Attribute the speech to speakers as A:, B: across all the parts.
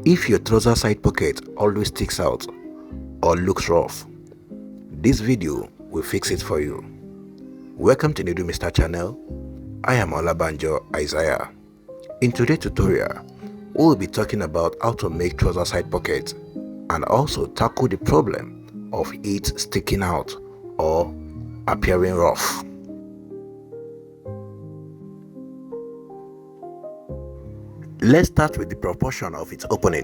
A: If your trouser side pocket always sticks out or looks rough, this video will fix it for you. Welcome to the Mr. channel. I am Olabanjo Isaiah. In today's tutorial, we will be talking about how to make trouser side pockets and also tackle the problem of it sticking out or appearing rough. Let's start with the proportion of its opening.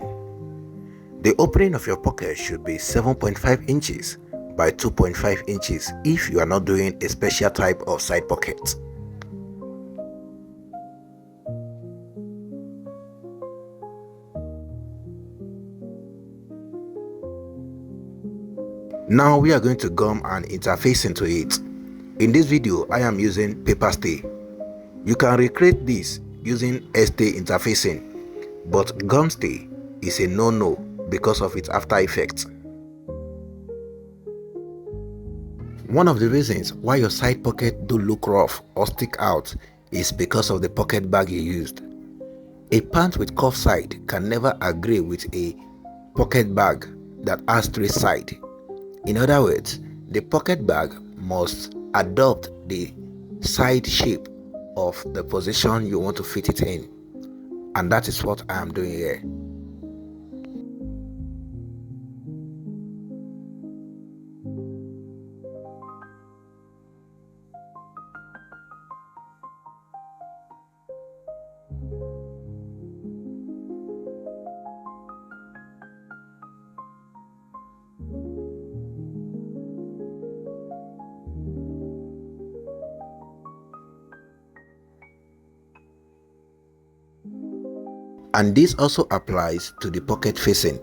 A: The opening of your pocket should be 7.5 inches by 2.5 inches if you are not doing a special type of side pocket. Now we are going to gum an interfacing to it. In this video, I am using paper stay. You can recreate this using stay interfacing, but gum stay is a no-no because of its after effects. One of the reasons why your side pocket do look rough or stick out is because of the pocket bag you used. A pant with cuff side can never agree with a pocket bag that has straight side. In other words, the pocket bag must adopt the side shape of the position you want to fit it in, and that is what I am doing here. And this also applies to the pocket facing.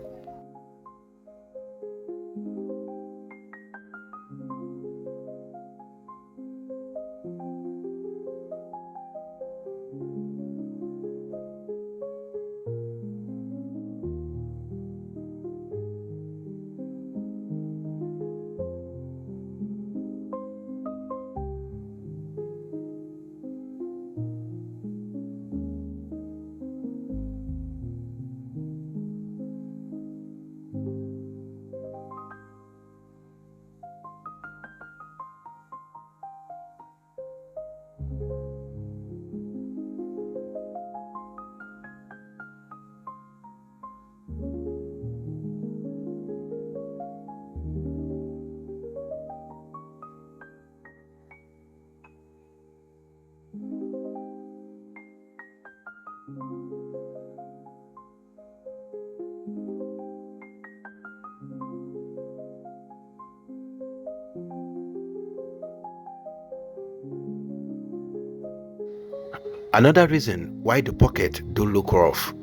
A: Another reason why the pocket do look rough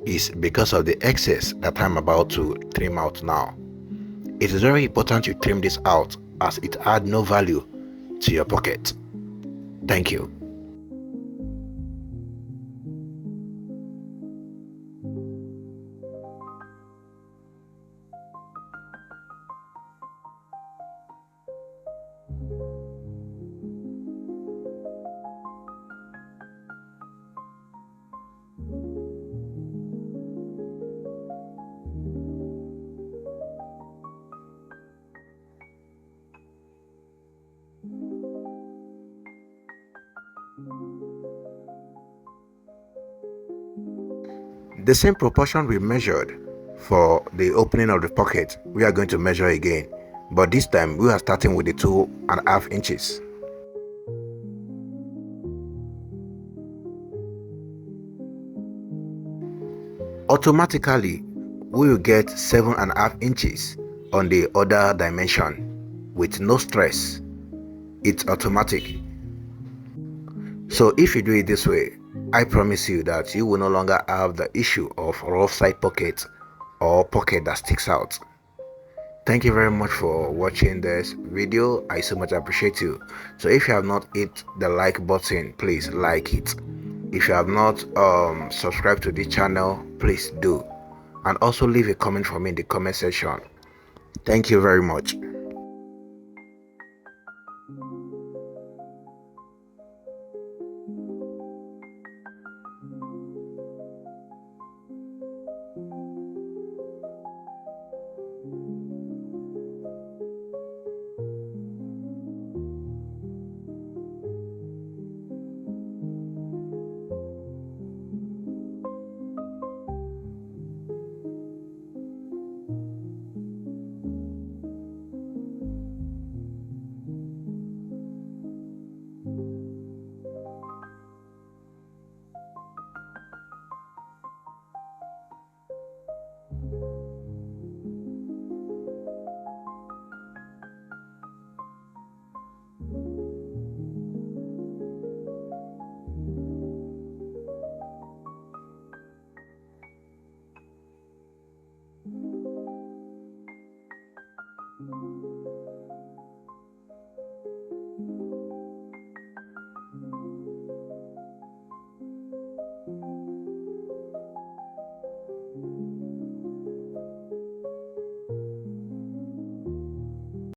A: is because of the excess that I'm about to trim out now. It is very important you trim this out as it adds no value to your pocket. Thank you. The same proportion we measured for the opening of the pocket, we are going to measure again, but this time we are starting with the 2.5 inches. Automatically, we will get 7.5 inches on the other dimension with no stress. It's automatic. So if you do it this way, I promise you that you will no longer have the issue of rough side pocket or pocket that sticks out. Thank you very much for watching this video. I so much appreciate you. So if you have not hit the like button, please like it. If you have not subscribed to this channel, please do, and also leave a comment for me in the comment section. Thank you very much.